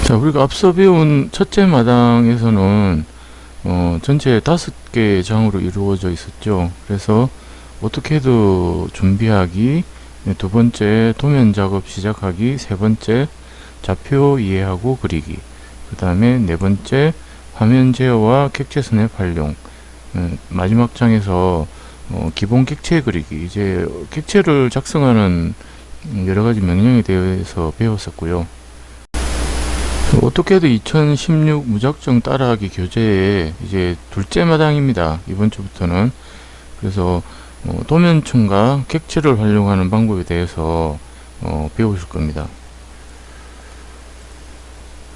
자, 우리가 앞서 배운 첫째 마당에서는 전체 5개의 장으로 이루어져 있었죠. 그래서 오토캐드 준비하기, 두 번째 도면 작업 시작하기, 세 번째 좌표 이해하고 그리기, 그 다음에 네 번째 화면 제어와 객체 스냅 활용, 마지막 장에서 기본 객체 그리기, 이제 객체를 작성하는 여러가지 명령에 대해서 배웠었고요. 오토캐드 2016 무작정 따라하기 교재의 이제 둘째 마당입니다. 이번 주부터는. 그래서 도면층과 객체를 활용하는 방법에 대해서 배우실 겁니다.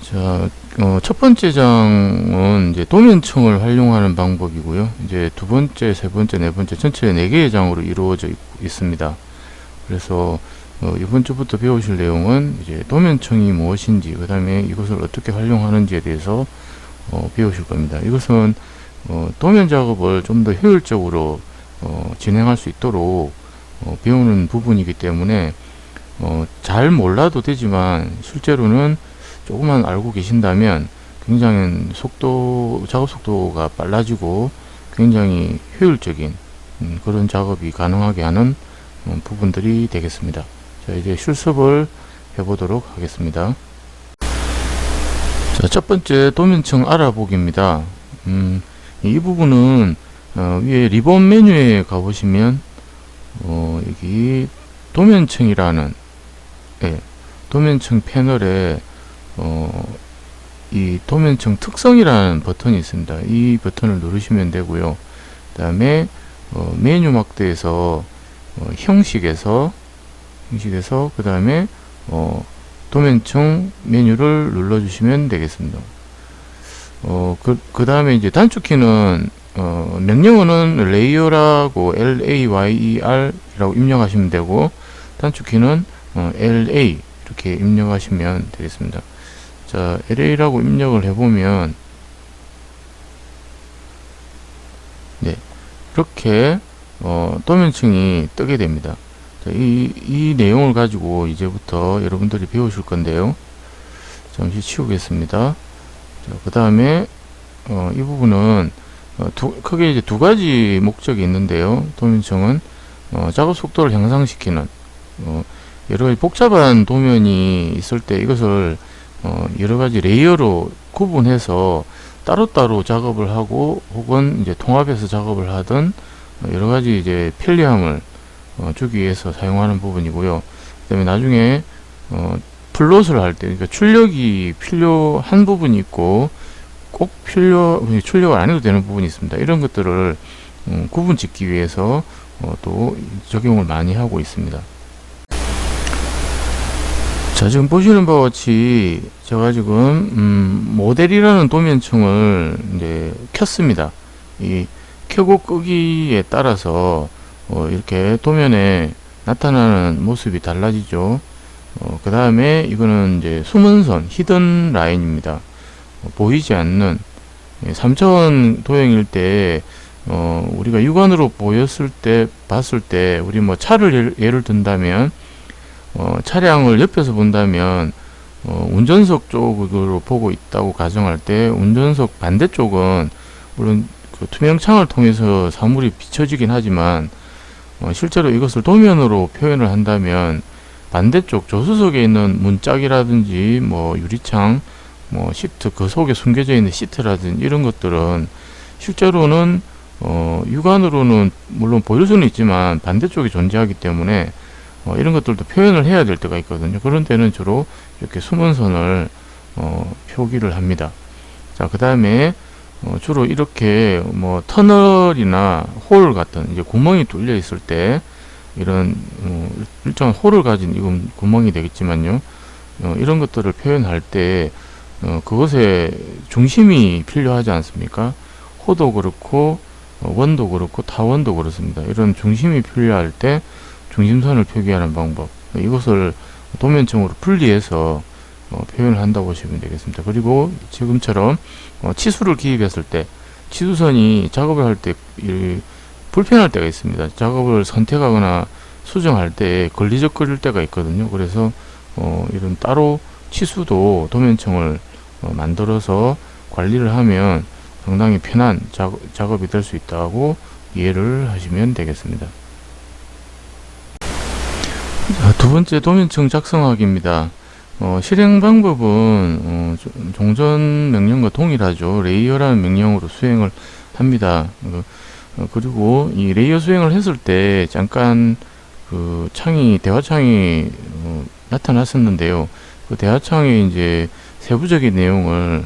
자, 첫 번째 장은 이제 도면층을 활용하는 방법이고요. 이제 두 번째, 세 번째, 네 번째 전체 4개의 장으로 이루어져 있습니다. 그래서 이번 주부터 배우실 내용은 이제 도면층이 무엇인지, 그 다음에 이것을 어떻게 활용하는지에 대해서 배우실 겁니다. 이것은 도면 작업을 좀 더 효율적으로 진행할 수 있도록 배우는 부분이기 때문에 잘 몰라도 되지만 실제로는 조금만 알고 계신다면 굉장히 작업 속도가 빨라지고 굉장히 효율적인 그런 작업이 가능하게 하는 부분들이 되겠습니다. 자, 이제 실습을 해보도록 하겠습니다. 자, 첫 번째 도면층 알아보기입니다. 이 부분은 위에 리본 메뉴에 가보시면 여기 도면층이라는 도면층 패널에 이 도면층 특성이라는 버튼이 있습니다. 이 버튼을 누르시면 되고요. 그 다음에 메뉴 막대에서 형식에서 그 다음에 도면층 메뉴를 눌러주시면 되겠습니다. 그 다음에 이제 단축키는 명령어는 레이어라고 LAYER 이라고 입력하시면 되고, 단축키는 LA 이렇게 입력하시면 되겠습니다. 자, LA라고 입력을 해보면 네, 이렇게 도면층이 뜨게 됩니다. 자, 이 내용을 가지고 이제부터 여러분들이 배우실 건데요. 잠시 치우겠습니다. 자, 그 다음에 이 부분은 크게 이제 두 가지 목적이 있는데요. 도면층은 작업 속도를 향상시키는 여러가지 복잡한 도면이 있을 때 이것을 여러가지 레이어로 구분해서 따로따로 작업을 하고 혹은 이제 통합해서 작업을 하든 여러가지 이제 편리함을 주기 위해서 사용하는 부분이고요. 그 다음에 나중에 플롯을 할 때, 그러니까 출력이 필요한 부분이 있고 꼭 출력을 안 해도 되는 부분이 있습니다. 이런 것들을 구분 짓기 위해서 또 적용을 많이 하고 있습니다. 자, 지금 보시는 바와 같이 제가 지금 모델이라는 도면층을 이제 켰습니다. 이 켜고 끄기에 따라서 이렇게 도면에 나타나는 모습이 달라지죠. 그 다음에 이거는 이제 숨은 선, 히든 라인입니다. 보이지 않는 3차원 도형일 때 우리가 육안으로 봤을 때 우리 뭐 차를 예를 든다면 차량을 옆에서 본다면 운전석 쪽으로 보고 있다고 가정할 때 운전석 반대쪽은 물론 그 투명창을 통해서 사물이 비춰지긴 하지만 실제로 이것을 도면으로 표현을 한다면 반대쪽 조수석에 있는 문짝이라든지 뭐 유리창, 뭐 시트, 그 속에 숨겨져 있는 시트라든지 이런 것들은 실제로는 육안으로는 물론 보일 수는 있지만 반대쪽이 존재하기 때문에 이런 것들도 표현을 해야 될 때가 있거든요. 그런 때는 주로 이렇게 숨은 선을 표기를 합니다. 자, 그 다음에 주로 이렇게 뭐 터널이나 홀 같은 이제 구멍이 뚫려 있을 때 이런 일정한 홀을 가진 이건 구멍이 되겠지만요. 이런 것들을 표현할 때 그것에 중심이 필요하지 않습니까? 호도 그렇고 원도 그렇고 타원도 그렇습니다. 이런 중심이 필요할 때 중심선을 표기하는 방법, 이것을 도면층으로 분리해서 표현을 한다고 보시면 되겠습니다. 그리고 지금처럼 치수를 기입했을 때 치수선이 작업을 할 때 불편할 때가 있습니다. 작업을 선택하거나 수정할 때 걸리적거릴 때가 있거든요. 그래서 이런 따로 치수도 도면층을 만들어서 관리를 하면 상당히 편한 작업이 될 수 있다고 이해를 하시면 되겠습니다. 자, 두 번째 도면층 작성하기입니다. 실행 방법은 종전 명령과 동일하죠. 레이어라는 명령으로 수행을 합니다. 그리고 이 레이어 수행을 했을 때 잠깐 그 대화창이 나타났었는데요. 그 대화창에 이제 세부적인 내용을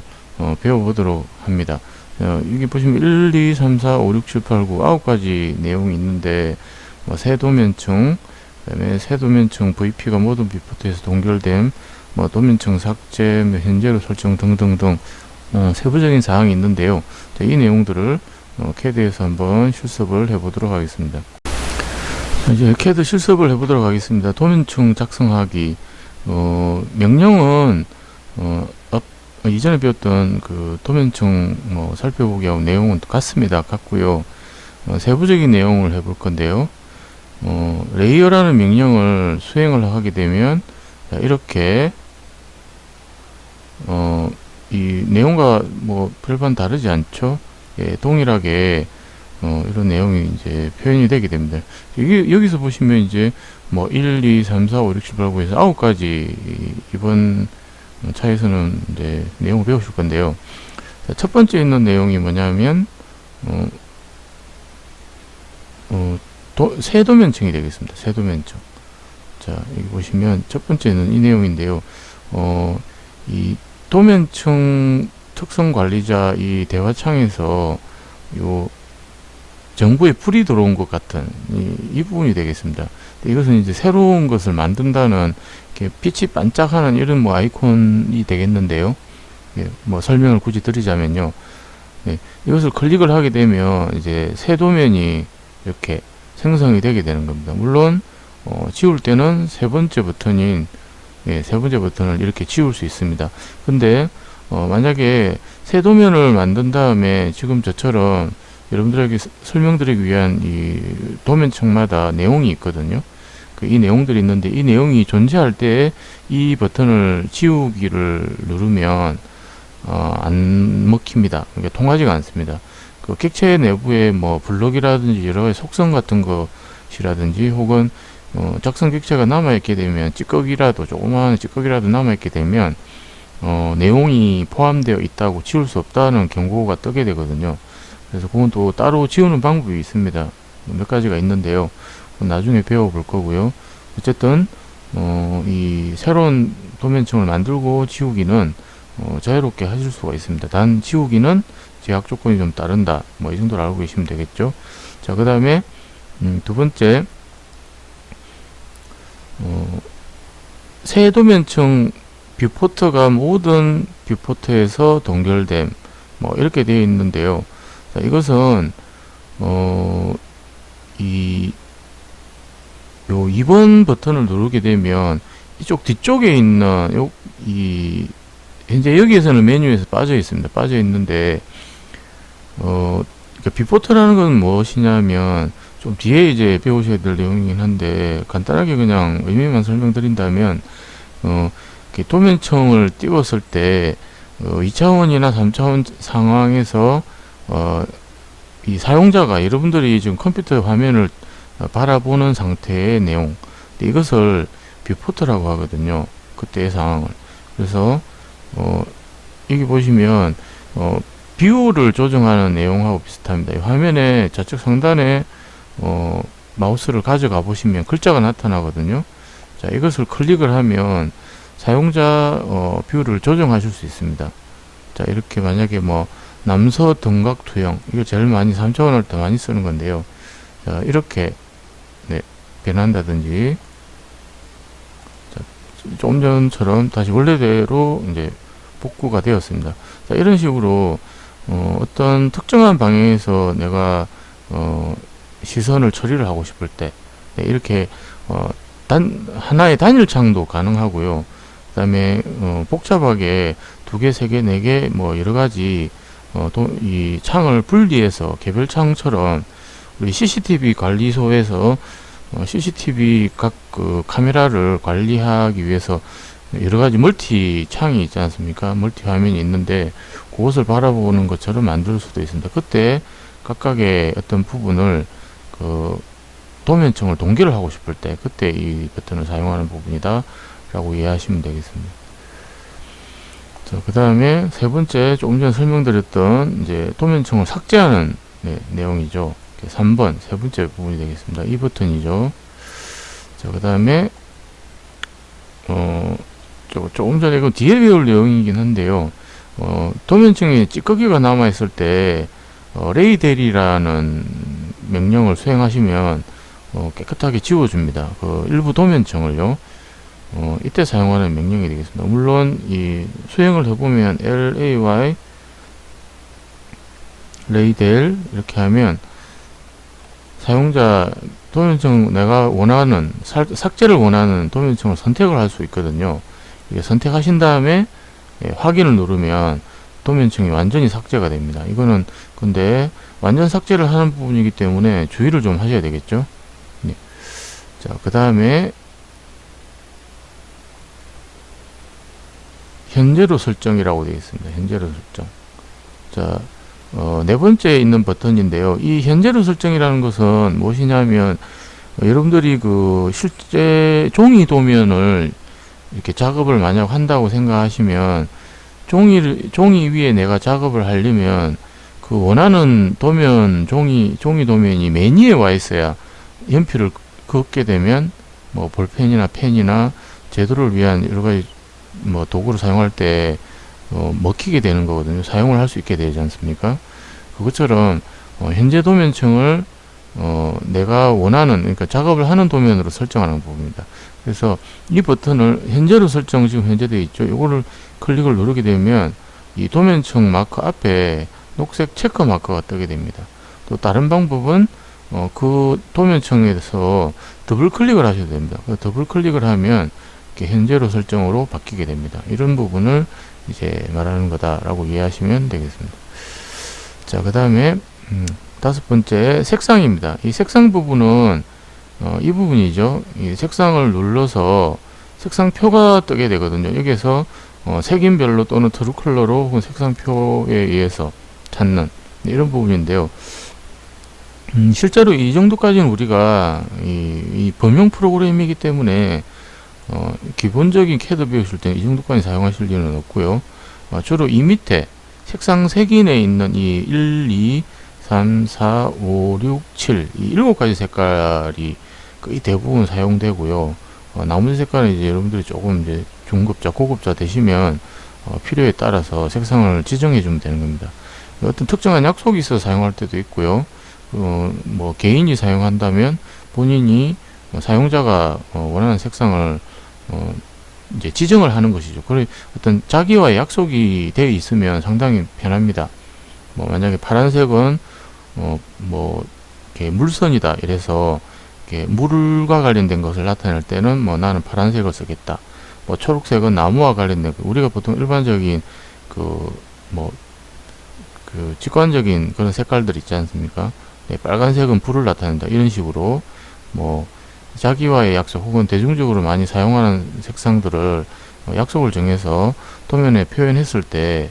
배워보도록 합니다. 여기 보시면 1, 2, 3, 4, 5, 6, 7, 8, 9 9가지 내용이 있는데 새 도면층, 그다음에 새 도면층 VP가 모든 뷰포트에서 동결됨, 도면층 삭제, 현재로 설정 등등등 세부적인 사항이 있는데요. 자, 이 내용들을 CAD에서 한번 실습을 해보도록 하겠습니다. 자, 이제 CAD 실습을 해보도록 하겠습니다. 도면층 작성하기. 명령은 이전에 배웠던 그 도면층 살펴보기하고 내용은 같고요. 세부적인 내용을 해볼 건데요. 레이어라는 명령을 수행을 하게 되면 자, 이렇게 이 내용과 별반 다르지 않죠. 예, 동일하게 이런 내용이 이제 표현이 되게 됩니다. 여기서 보시면 이제 1, 2, 3, 4, 5, 6, 7, 8, 9에서 9가지 이번 차에서는 이제 내용을 배우실 건데요. 자, 첫 번째 있는 내용이 뭐냐면 새 도면층이 되겠습니다. 새 도면층. 자, 여기 보시면 첫 번째는 이 내용인데요. 이 도면층 특성 관리자 이 대화창에서 요 정보에 불이 들어온 것 같은 이 부분이 되겠습니다. 이것은 이제 새로운 것을 만든다는 이렇게 빛이 반짝하는 이런 아이콘이 되겠는데요. 예, 설명을 굳이 드리자면요. 예, 이것을 클릭을 하게 되면 이제 새 도면이 이렇게 생성이 되게 되는 겁니다. 물론 지울 때는 세 번째 버튼을 이렇게 지울 수 있습니다. 근데 만약에 새 도면을 만든 다음에 지금 저처럼 여러분들에게 설명드리기 위한 이 도면층마다 내용이 있거든요. 이 내용들이 있는데 이 내용이 존재할 때 이 버튼을 지우기를 누르면 안 먹힙니다. 그러니까 통하지가 않습니다. 그 객체 내부에 블럭이라든지 여러 가지 속성 같은 것이라든지 혹은 작성 객체가 남아있게 되면 조그마한 찌꺼기라도 남아있게 되면 내용이 포함되어 있다고 지울 수 없다는 경고가 뜨게 되거든요. 그래서 그건 또 따로 지우는 방법이 있습니다. 몇 가지가 있는데요. 나중에 배워볼 거고요. 어쨌든 이 새로운 도면층을 만들고 지우기는 자유롭게 하실 수가 있습니다. 단 지우기는 제약 조건이 좀 따른다. 이 정도로 알고 계시면 되겠죠. 자, 그 다음에 두 번째 새 도면층 뷰포터가 모든 뷰포터에서 동결됨 이렇게 되어 있는데요. 자, 이것은 요 2번 버튼을 누르게 되면 이쪽 뒤쪽에 있는 현재 여기에서는 메뉴에서 빠져 있습니다. 빠져 있는데 그러니까 뷰포터라는 건 무엇이냐면 좀 뒤에 이제 배우셔야 될 내용이긴 한데 간단하게 그냥 의미만 설명드린다면 도면층을 띄웠을 때 2차원이나 3차원 상황에서 이 사용자가 여러분들이 지금 컴퓨터 화면을 바라보는 상태의 내용, 이것을 뷰포터라고 하거든요. 그때의 상황을. 그래서 여기 보시면 뷰를 조정하는 내용하고 비슷합니다. 이 화면의 좌측 상단에 마우스를 가져가 보시면 글자가 나타나거든요. 자, 이것을 클릭을 하면 사용자 뷰를 조정하실 수 있습니다. 자, 이렇게 만약에 남서 등각 투영, 이거 제일 많이 3차원 할 때 많이 쓰는 건데요. 자, 이렇게 변한다든지, 자, 조금 전처럼 다시 원래대로 이제 복구가 되었습니다. 자, 이런 식으로 어떤 특정한 방향에서 내가 시선을 처리를 하고 싶을 때 이렇게 하나의 단일창도 가능하고요. 그 다음에 복잡하게 2개, 3개, 4개 여러가지 이 창을 분리해서 개별창처럼 우리 CCTV 관리소에서 CCTV 각 카메라를 관리하기 위해서 여러 가지 멀티 창이 있지 않습니까? 멀티 화면이 있는데 그것을 바라보는 것처럼 만들 수도 있습니다. 그때 각각의 어떤 부분을 그 도면층을 동기를 하고 싶을 때 그때 이 버튼을 사용하는 부분이다 라고 이해하시면 되겠습니다. 그 다음에 세 번째 조금 전에 설명드렸던 이제 도면층을 삭제하는 내용이죠. 3번 세 번째 부분이 되겠습니다. 이 버튼이죠. 자, 그 다음에 조금 전에 그 뒤에 배울 내용이긴 한데요. 도면층에 찌꺼기가 남아 있을 때 레이델이라는 명령을 수행하시면 깨끗하게 지워줍니다. 그 일부 도면층을요. 이때 사용하는 명령이 되겠습니다. 물론 이 수행을 해보면 LAY 레이델 이렇게 하면 사용자 도면층 내가 원하는 삭제를 원하는 도면층을 선택을 할 수 있거든요. 이게 선택하신 다음에 확인을 누르면 도면층이 완전히 삭제가 됩니다. 이거는 근데 완전 삭제를 하는 부분이기 때문에 주의를 좀 하셔야 되겠죠. 네. 자, 그 다음에 현재로 설정이라고 되어 있습니다. 현재로 설정. 자, 네 번째에 있는 버튼인데요. 이 현재로 설정이라는 것은 무엇이냐면 여러분들이 그 실제 종이 도면을 이렇게 작업을 만약 한다고 생각하시면 종이 위에 내가 작업을 하려면 그 원하는 도면 종이 도면이 맨 위에 와 있어야 연필을 긋게 되면 뭐 볼펜이나 펜이나 제도를 위한 여러 가지 뭐 도구를 사용할 때 먹히게 되는 거거든요. 사용을 할 수 있게 되지 않습니까? 그것처럼 현재 도면층을 내가 원하는 그러니까 작업을 하는 도면으로 설정하는 부분입니다. 그래서 이 버튼을 현재로 설정 지금 현재 되어 있죠. 이거를 클릭을 누르게 되면 이 도면층 마커 앞에 녹색 체크 마커가 뜨게 됩니다. 또 다른 방법은 그 도면층에서 더블 클릭을 하셔도 됩니다. 더블 클릭을 하면 현재로 설정으로 바뀌게 됩니다. 이런 부분을 이제 말하는 거다라고 이해하시면 되겠습니다. 자, 그 다음에 다섯 번째 색상입니다. 이 색상 부분은 이 부분이죠. 이 색상을 눌러서 색상표가 뜨게 되거든요. 여기에서 색인별로 또는 트루 컬러로 혹은 색상표에 의해서 찾는 이런 부분인데요. 실제로 이 정도까지는 우리가 이 범용 프로그램이기 때문에 기본적인 CAD 배우실 때는 이 정도까지 사용하실 일은 없고요. 주로 이 밑에 색상 색인에 있는 이 1, 2, 3, 4, 5, 6, 7, 이 7가지 색깔이 거의 대부분 사용되고요. 나머지 색깔은 이제 여러분들이 조금 이제 중급자, 고급자 되시면 필요에 따라서 색상을 지정해 주면 되는 겁니다. 어떤 특정한 약속이 있어서 사용할 때도 있고요. 뭐 개인이 사용한다면 본인이 사용자가 원하는 색상을 이제 지정을 하는 것이죠. 그래 어떤 자기와의 약속이 되어 있으면 상당히 편합니다. 뭐 만약에 파란색은 뭐 이렇게 물선이다 이래서 이렇게 물과 관련된 것을 나타낼 때는 뭐 나는 파란색을 쓰겠다. 뭐 초록색은 나무와 관련된 우리가 보통 일반적인 그 직관적인 그런 색깔들 있지 않습니까? 네, 빨간색은 불을 나타낸다 이런 식으로 뭐 자기와의 약속 혹은 대중적으로 많이 사용하는 색상들을 약속을 정해서 도면에 표현했을 때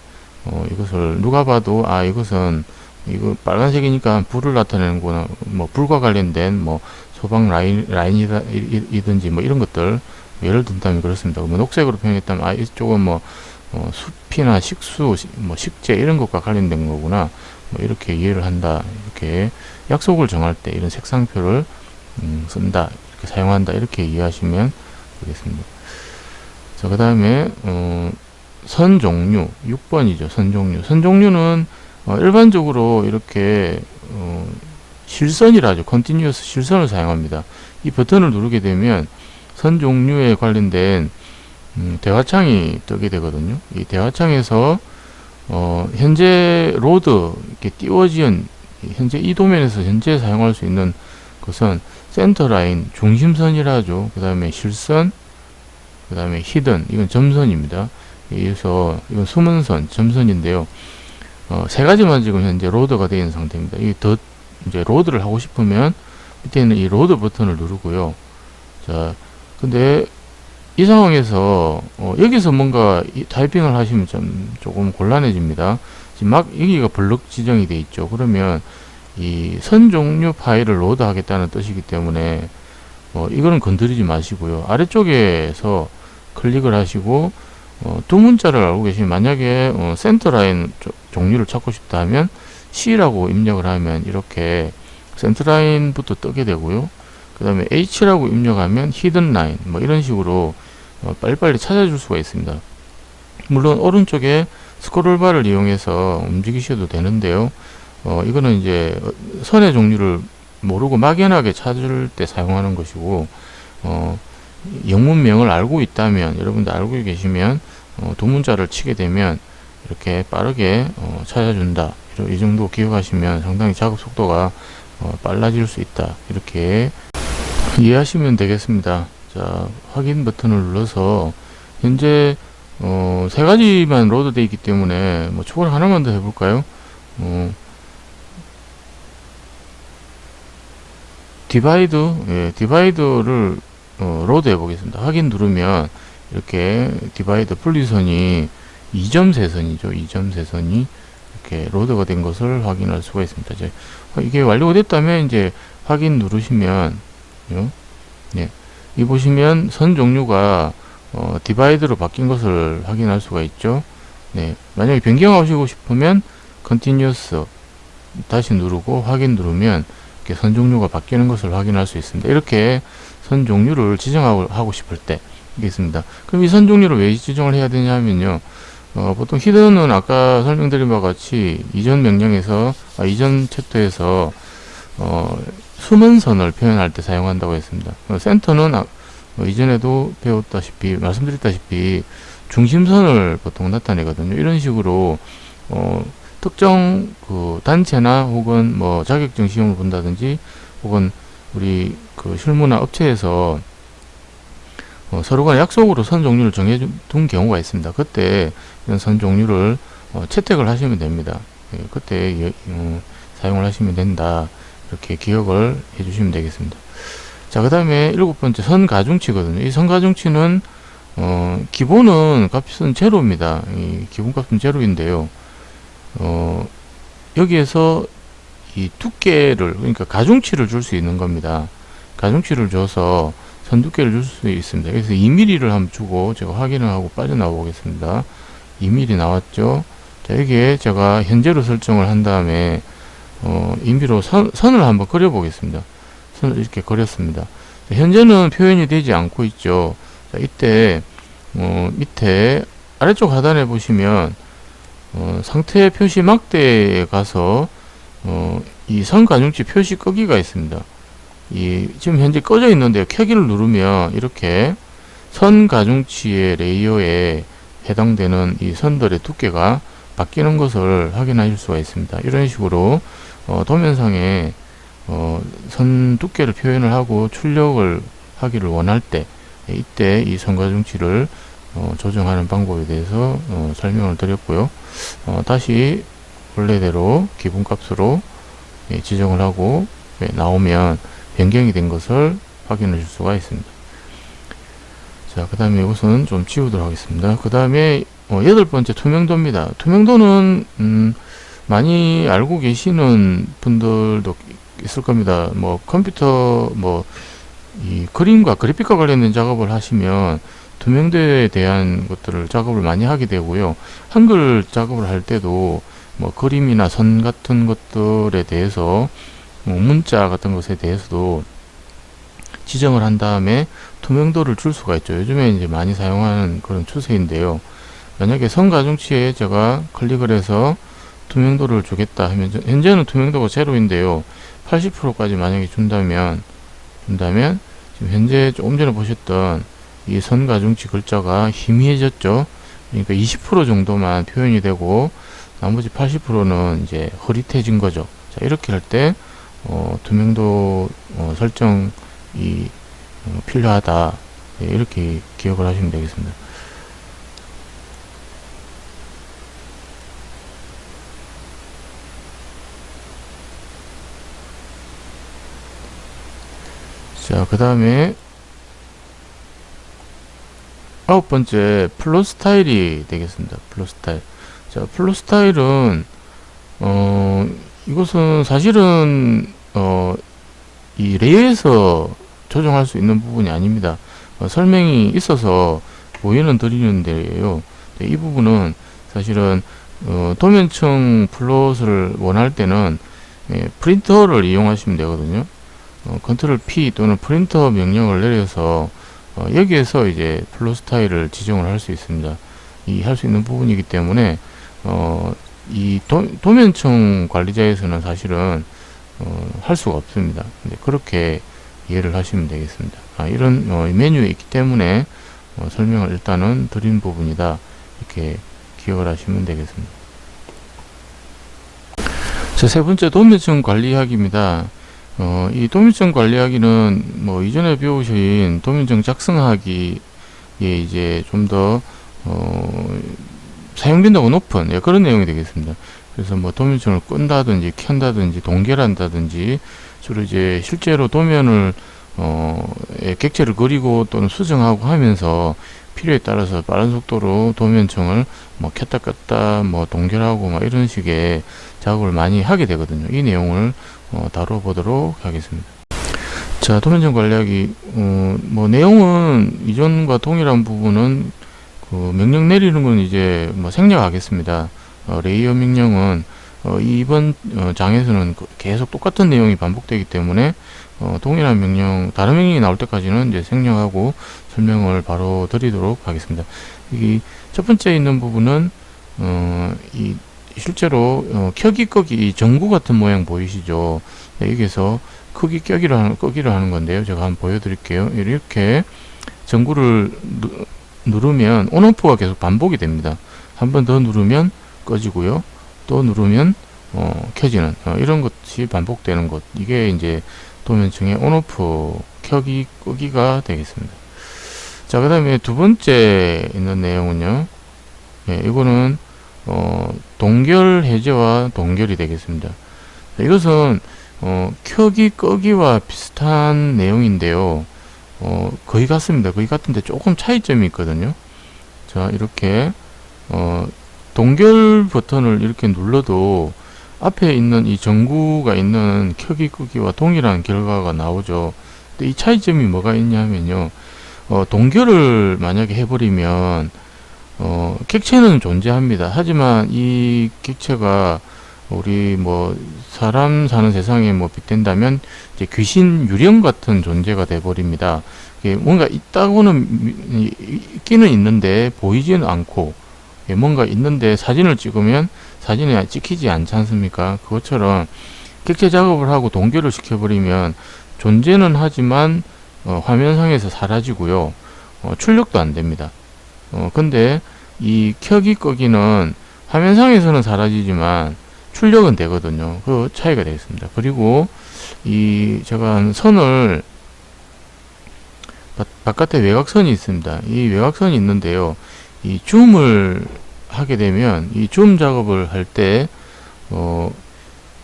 이것을 누가 봐도 이것은 이거 빨간색이니까 불을 나타내는구나 뭐 불과 관련된 뭐 소방 라인이든지 뭐 이런 것들 예를 든다면 그렇습니다. 뭐 녹색으로 표현했다면 이쪽은 뭐 숲이나 식수 뭐 식재 이런 것과 관련된 거구나 뭐 이렇게 이해를 한다. 이렇게 약속을 정할 때 이런 색상표를 쓴다. 이렇게 사용한다. 이렇게 이해하시면 되겠습니다. 자, 그 다음에 선 종류 6번이죠. 선 종류. 선 종류는 일반적으로 이렇게 실선이라 하죠. 컨티뉴어스 실선을 사용합니다. 이 버튼을 누르게 되면 선 종류에 관련된 대화창이 뜨게 되거든요. 이 대화창에서 현재 로드 이렇게 띄워진 현재 이 도면에서 현재 사용할 수 있는 것은 센터 라인 중심선이라 하죠. 그 다음에 실선, 그 다음에 히든 이건 점선입니다. 그래서 이건 숨은 선 점선인데요. 세 가지만 지금 현재 로드가 되어 있는 상태입니다. 이게 더 이제 로드를 하고 싶으면 밑에 있는 이 로드 버튼을 누르고요. 자, 근데 이 상황에서 여기서 뭔가 타이핑을 하시면 좀 조금 곤란해집니다. 지금 막 여기가 블럭 지정이 돼 있죠. 그러면 이 선 종류 파일을 로드 하겠다는 뜻이기 때문에 이거는 건드리지 마시고요. 아래쪽에서 클릭을 하시고 두 문자를 알고 계시면, 만약에 센터라인 종류를 찾고 싶다 하면 C라고 입력을 하면 이렇게 센터라인부터 뜨게 되고요. 그 다음에 H라고 입력하면 히든라인, 뭐 이런 식으로 빨리빨리 찾아줄 수가 있습니다. 물론 오른쪽에 스크롤바를 이용해서 움직이셔도 되는데요. 이거는 이제 선의 종류를 모르고 막연하게 찾을 때 사용하는 것이고, 영문명을 알고 있다면, 여러분들 알고 계시면 두 문자를 치게 되면 이렇게 빠르게 찾아준다. 이 정도 기억하시면 상당히 작업 속도가 빨라질 수 있다. 이렇게 이해하시면 되겠습니다. 자, 확인 버튼을 눌러서 현재 세 가지만 로드되어 있기 때문에 뭐 초월 하나만 더 해볼까요? 디바이더를 로드 해보겠습니다. 확인 누르면 이렇게 디바이더 분리선이 2점 세선이죠. 2점 세선이 이렇게 로드가 된 것을 확인할 수가 있습니다. 이제 이게 완료가 됐다면 이제 확인 누르시면 네, 이 보시면 선 종류가 디바이드로 바뀐 것을 확인할 수가 있죠. 네, 만약에 변경하시고 싶으면 Continuous 다시 누르고 확인 누르면 이렇게 선 종류가 바뀌는 것을 확인할 수 있습니다. 이렇게 선 종류를 지정하고 싶을 때 이게 있습니다. 그럼 이 선 종류를 왜 지정을 해야 되냐면요. 보통 히든은 아까 설명드린 바와 같이 이전 명령에서 이전 챕터에서 숨은 선을 표현할 때 사용한다고 했습니다. 센터는 이전에도 배웠다시피 말씀드렸다시피 중심선을 보통 나타내거든요. 이런 식으로 특정 그 단체나 혹은 뭐 자격증 시험을 본다든지 혹은 우리 그 실무나 업체에서 서로 간 약속으로 선 종류를 정해둔 경우가 있습니다. 그때 이런 선 종류를 채택을 하시면 됩니다. 그때 사용을 하시면 된다. 이렇게 기억을 해주시면 되겠습니다. 자, 그 다음에 7번째 선 가중치거든요. 이 선 가중치는 기본은 값은 제로입니다. 이 기본 값은 제로인데요. 여기에서 이 두께를, 그러니까 가중치를 줄 수 있는 겁니다. 가중치를 줘서 선 두께를 줄 수 있습니다. 그래서 2mm를 한번 주고 제가 확인을 하고 빠져나와 보겠습니다. 2mm 나왔죠. 자, 여기에 제가 현재로 설정을 한 다음에 2mm로 선을 한번 그려 보겠습니다. 선을 이렇게 그렸습니다. 자, 현재는 표현이 되지 않고 있죠. 자, 이때 밑에 아래쪽 하단에 보시면 상태 표시 막대에 가서 이 선 가중치 표시 끄기가 있습니다. 지금 현재 꺼져 있는데요. 켜기를 누르면 이렇게 선 가중치의 레이어에 해당되는 이 선들의 두께가 바뀌는 것을 확인하실 수가 있습니다. 이런 식으로 도면상에 선 두께를 표현을 하고 출력을 하기를 원할 때 이때 이 선 가중치를 조정하는 방법에 대해서 설명을 드렸고요. 다시 원래대로 기본값으로 지정을 하고 나오면 변경이 된 것을 확인하실 수가 있습니다. 자, 그 다음에 이것은 좀 지우도록 하겠습니다. 그 다음에 8번째 투명도입니다. 투명도는 많이 알고 계시는 분들도 있을 겁니다. 뭐 컴퓨터 이 그림과 그래픽과 관련된 작업을 하시면 투명도에 대한 것들을 작업을 많이 하게 되고요. 한글 작업을 할 때도 뭐 그림이나 선 같은 것들에 대해서 문자 같은 것에 대해서도 지정을 한 다음에 투명도를 줄 수가 있죠. 요즘에 이제 많이 사용하는 그런 추세인데요. 만약에 선 가중치에 제가 클릭을 해서 투명도를 주겠다 하면, 현재는 투명도가 제로인데요. 80%까지 만약에 준다면 지금 현재 조금 전에 보셨던 이 선 가중치 글자가 희미해졌죠. 그러니까 20% 정도만 표현이 되고 나머지 80%는 이제 흐릿해진 거죠. 자, 이렇게 할 때 투명도 설정이 필요하다. 이렇게 기억을 하시면 되겠습니다. 자, 그 다음에 아홉 번째 플로 스타일이 되겠습니다. 플로 스타일. 자, 플로 스타일은 이것은 사실은 이 레이에서 조정할 수 있는 부분이 아닙니다. 설명이 있어서 보이는 드리는데요. 이 부분은 사실은 도면층 플롯을 원할 때는 프린터를 이용하시면 되거든요. 컨트롤 P 또는 프린터 명령을 내려서 여기에서 이제 플롯 스타일을 지정을 할 수 있습니다. 이 할 수 있는 부분이기 때문에 이 도면층 관리자에서는 사실은 할 수가 없습니다. 근데 그렇게 이해를 하시면 되겠습니다. 이런 메뉴에 있기 때문에 설명을 일단은 드린 부분이다, 이렇게 기억을 하시면 되겠습니다. 자, 세 번째 도면층 관리하기입니다. 이 도면층 관리하기는 뭐 이전에 배우신 도면층 작성하기에 이제 좀 더 사용빈도가 높은 그런 내용이 되겠습니다. 그래서 뭐 도면층을 끈다든지 켠다든지 동결한다든지, 주로 이제 실제로 도면을 객체를 그리고 또는 수정하고 하면서 필요에 따라서 빠른 속도로 도면층을 뭐 켰다 껐다 뭐 동결하고 막 이런 식의 작업을 많이 하게 되거든요. 이 내용을 다뤄보도록 하겠습니다. 자, 도면층 관리하기 뭐 내용은 이전과 동일한 부분은 그 명령 내리는 건 이제 뭐 생략하겠습니다. 레이어 명령은 이번 장에서는 계속 똑같은 내용이 반복되기 때문에 동일한 명령, 다른 명령이 나올 때까지는 이제 생략하고 설명을 바로 드리도록 하겠습니다. 이 첫 번째 있는 부분은 이 실제로 켜기 끄기 전구 같은 모양 보이시죠? 네, 여기서 크기 끄기를 하는 건데요. 제가 한번 보여드릴게요. 이렇게 전구를 누르면 온오프가 계속 반복이 됩니다. 한 번 더 누르면 꺼지고요. 또 누르면 켜지는 이런 것이 반복되는 것, 이게 이제 도면층의 온오프 켜기 끄기가 되겠습니다. 자, 그 다음에 두 번째 있는 내용은요, 이거는 동결 해제와 동결이 되겠습니다. 자, 이것은 켜기 끄기와 비슷한 내용인데요, 거의 같습니다. 거의 같은데 조금 차이점이 있거든요. 자, 이렇게 동결 버튼을 이렇게 눌러도 앞에 있는 이 전구가 있는 켜기 끄기와 동일한 결과가 나오죠. 근데 이 차이점이 뭐가 있냐면요, 동결을 만약에 해버리면 객체는 존재합니다. 하지만 이 객체가 우리 뭐 사람 사는 세상에 뭐 빗댄다면 이제 귀신 유령 같은 존재가 돼 버립니다. 뭔가 있다고는 있기는 있는데 보이지는 않고, 뭔가 있는데 사진을 찍으면 사진에 찍히지 않지 않습니까? 그것처럼 객체 작업을 하고 동결을 시켜버리면 존재는 하지만 화면상에서 사라지고요, 출력도 안 됩니다. 근데 이 켜기 끄기는 화면상에서는 사라지지만 출력은 되거든요. 그 차이가 되겠습니다. 그리고 이 제가 선을 바깥에 외곽선이 있습니다. 이 외곽선이 있는데요, 이 줌을 하게 되면 이 줌 작업을 할 때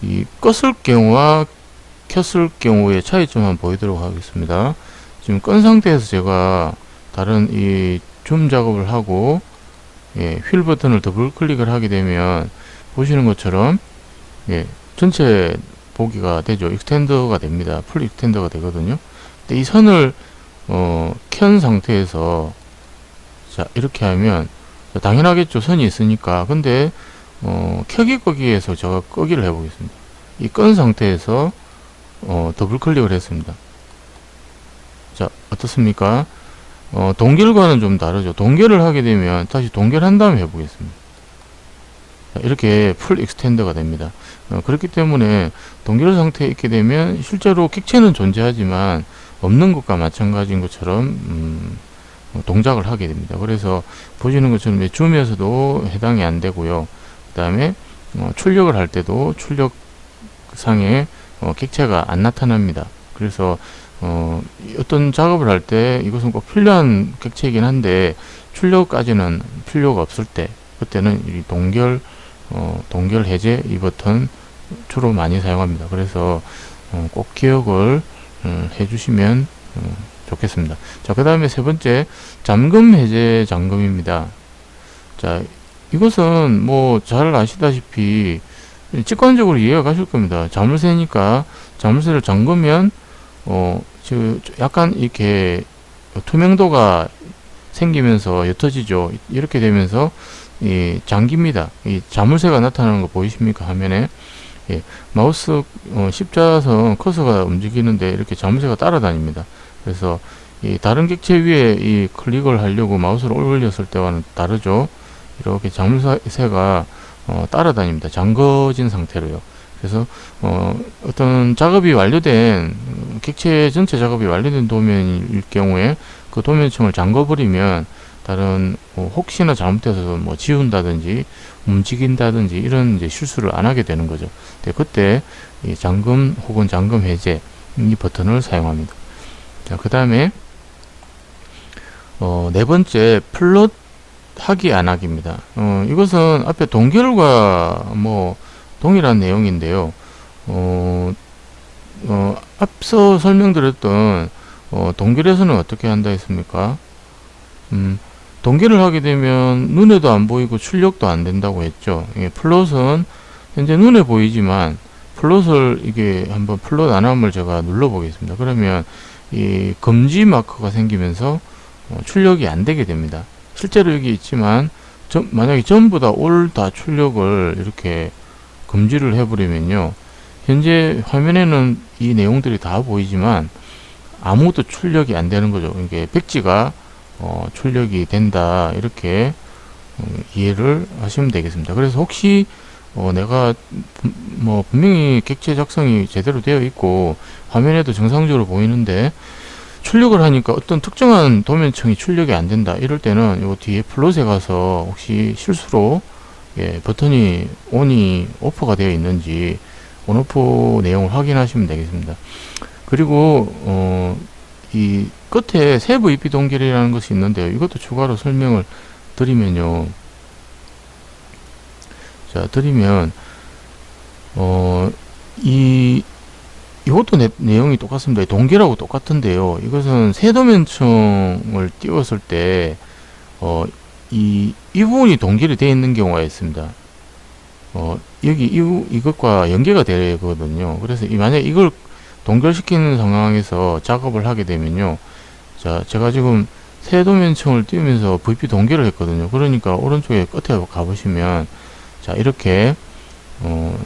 이 껐을 경우와 켰을 경우의 차이점 한번 보이도록 하겠습니다. 지금 끈 상태에서 제가 다른 이 줌 작업을 하고 휠 버튼을 더블 클릭을 하게 되면 보시는 것처럼 전체 보기가 되죠. 익스텐더가 됩니다. 풀 익스텐더가 되거든요. 근데 이 선을 켠 상태에서 자, 이렇게 하면 당연하겠죠. 선이 있으니까. 근데 켜기 끄기에서 제가 끄기를 해보겠습니다. 이 끈 상태에서 더블 클릭을 했습니다. 자, 어떻습니까? 동결과는 좀 다르죠. 동결을 하게 되면 다시 동결한 다음에 해보겠습니다. 자, 이렇게 풀 익스텐더가 됩니다. 그렇기 때문에 동결 상태에 있게 되면 실제로 객체는 존재하지만 없는 것과 마찬가지인 것처럼 동작을 하게 됩니다. 그래서 보시는 것처럼 줌에서도 해당이 안 되고요. 그 다음에 출력을 할 때도 출력상에 객체가 안 나타납니다. 그래서 어떤 작업을 할 때 이것은 꼭 필요한 객체이긴 한데 출력까지는 필요가 없을 때, 그때는 이 동결 해제 이 버튼 주로 많이 사용합니다. 그래서 꼭 기억을 해주시면 좋겠습니다. 자, 그 다음에 세 번째, 잠금 해제 잠금입니다. 자, 이것은 뭐 잘 아시다시피 직관적으로 이해가 가실 겁니다. 자물쇠니까 자물쇠를 잠그면 약간 이렇게 투명도가 생기면서 옅어지죠. 이렇게 되면서 잠깁니다. 이 자물쇠가 나타나는 거 보이십니까? 화면에. 예, 마우스 십자선 커서가 움직이는데 이렇게 자물쇠가 따라다닙니다. 그래서 이 다른 객체 위에 이 클릭을 하려고 마우스를 올렸을 때와는 다르죠. 이렇게 자물쇠가 따라다닙니다. 잠궈진 상태로요. 그래서 어떤 작업이 완료된 객체 전체 작업이 완료된 도면일 경우에 그 도면층을 잠궈버리면 다른 혹시나 잘못해서 뭐 지운다든지 움직인다든지 이런 이제 실수를 안 하게 되는 거죠. 그때 이 잠금 혹은 잠금 해제 이 버튼을 사용합니다. 자, 그 다음에 네 번째, 플롯 하기 안 하기입니다. 이것은 앞에 동결과 뭐 동일한 내용인데요. 앞서 설명드렸던 동결에서는 어떻게 한다 했습니까? 동결을 하게 되면 눈에도 안 보이고 출력도 안 된다고 했죠. 플롯은 현재 눈에 보이지만 플롯을 이게 한번 플롯 안 함을 제가 눌러 보겠습니다. 그러면 이 금지 마크가 생기면서 출력이 안 되게 됩니다. 실제로 여기 있지만 만약에 전부 다 올 다 출력을 이렇게 금지를 해버리면요, 현재 화면에는 이 내용들이 다 보이지만 아무것도 출력이 안 되는 거죠. 이게 백지가 출력이 된다, 이렇게 이해를 하시면 되겠습니다. 그래서 혹시 내가 분명히 객체 작성이 제대로 되어 있고 화면에도 정상적으로 보이는데 출력을 하니까 어떤 특정한 도면층이 출력이 안 된다, 이럴 때는 요 뒤에 플롯에 가서 혹시 실수로 버튼이 온이 오프가 되어 있는지 온오프 내용을 확인하시면 되겠습니다. 그리고 이 끝에 세부 IP 동결이라는 것이 있는데요. 이것도 추가로 설명을 드리면요. 자, 이것도 내용이 똑같습니다. 동결하고 똑같은데요. 이것은 세도면층을 띄웠을 때, 이 부분이 동결이 되어 있는 경우가 있습니다. 여기 이것과 연계가 되거든요. 그래서 만약에 이걸 동결시키는 상황에서 작업을 하게 되면요. 자, 제가 지금 세도면층을 띄우면서 VP 동결을 했거든요. 그러니까 오른쪽에 끝에 가보시면, 자, 이렇게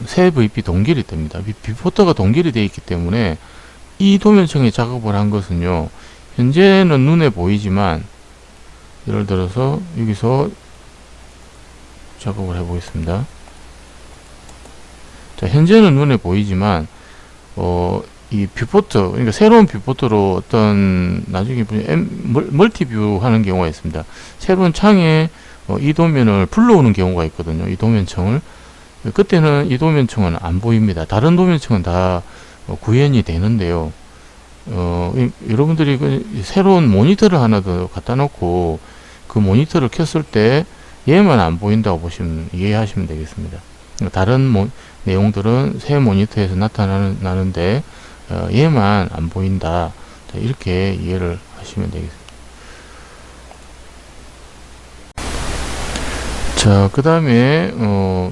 새 VP 동결이 됩니다. 비포터가 동결이 되어 있기 때문에 이 도면층에 작업을 한 것은요, 현재는 눈에 보이지만, 예를 들어서 여기서 작업을 해 보겠습니다. 자, 현재는 눈에 보이지만 이 뷰포터, 그러니까 새로운 뷰포터로 어떤 나중에 멀티뷰 하는 경우가 있습니다. 새로운 창에 이 도면을 불러오는 경우가 있거든요. 이 도면층을. 그때는 이 도면층은 안 보입니다. 다른 도면층은 다 구현이 되는데요. 여러분들이 새로운 모니터를 하나 더 갖다 놓고 그 모니터를 켰을 때 얘만 안 보인다고 이해하시면 되겠습니다. 다른 내용들은 새 모니터에서 나타나는데 얘만 안 보인다. 자, 이렇게 이해를 하시면 되겠습니다. 자, 그 다음에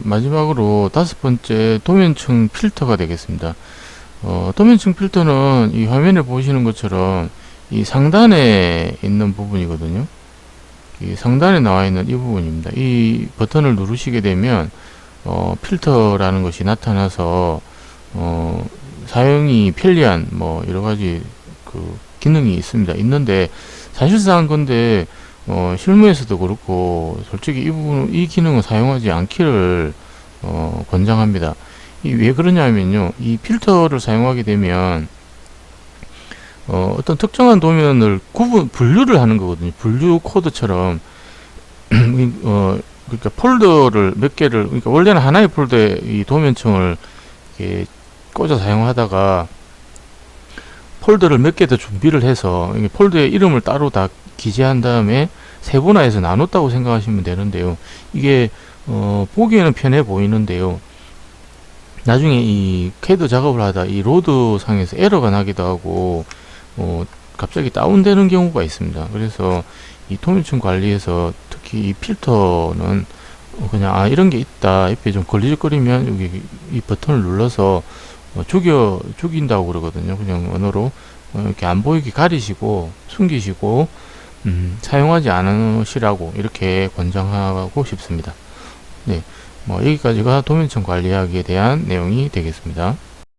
마지막으로 다섯 번째, 도면층 필터가 되겠습니다. 도면층 필터는 이 화면에 보시는 것처럼 이 상단에 있는 부분이거든요. 이 상단에 나와 있는 이 부분입니다. 이 버튼을 누르시게 되면 필터라는 것이 나타나서 사용이 편리한 여러가지 그 기능이 있는데 사실상 근데 실무에서도 그렇고 솔직히 이 기능을 사용하지 않기를 권장합니다. 왜 그러냐면요, 이 필터를 사용하게 되면 어떤 특정한 도면을 분류를 하는 거거든요. 분류 코드처럼 그러니까 폴더를 몇 개를, 그러니까 원래는 하나의 폴더에 이 도면층을 이렇게 꽂아 사용하다가 폴더를 몇 개 더 준비를 해서 폴더의 이름을 따로 다 기재한 다음에 세분화해서 나눴다고 생각하시면 되는데요. 이게 보기에는 편해 보이는데요. 나중에 이 CAD 작업을 하다 이 로드 상에서 에러가 나기도 하고 갑자기 다운되는 경우가 있습니다. 그래서 이 도면층 관리에서 특히 이 필터는 그냥 이런 게 있다, 옆에 좀 걸리적거리면 여기 이 버튼을 눌러서 죽인다고 그러거든요. 그냥 언어로 이렇게 안 보이게 가리시고 숨기시고 사용하지 않으시라고 이렇게 권장하고 싶습니다. 네, 여기까지가 도면층 관리하기에 대한 내용이 되겠습니다.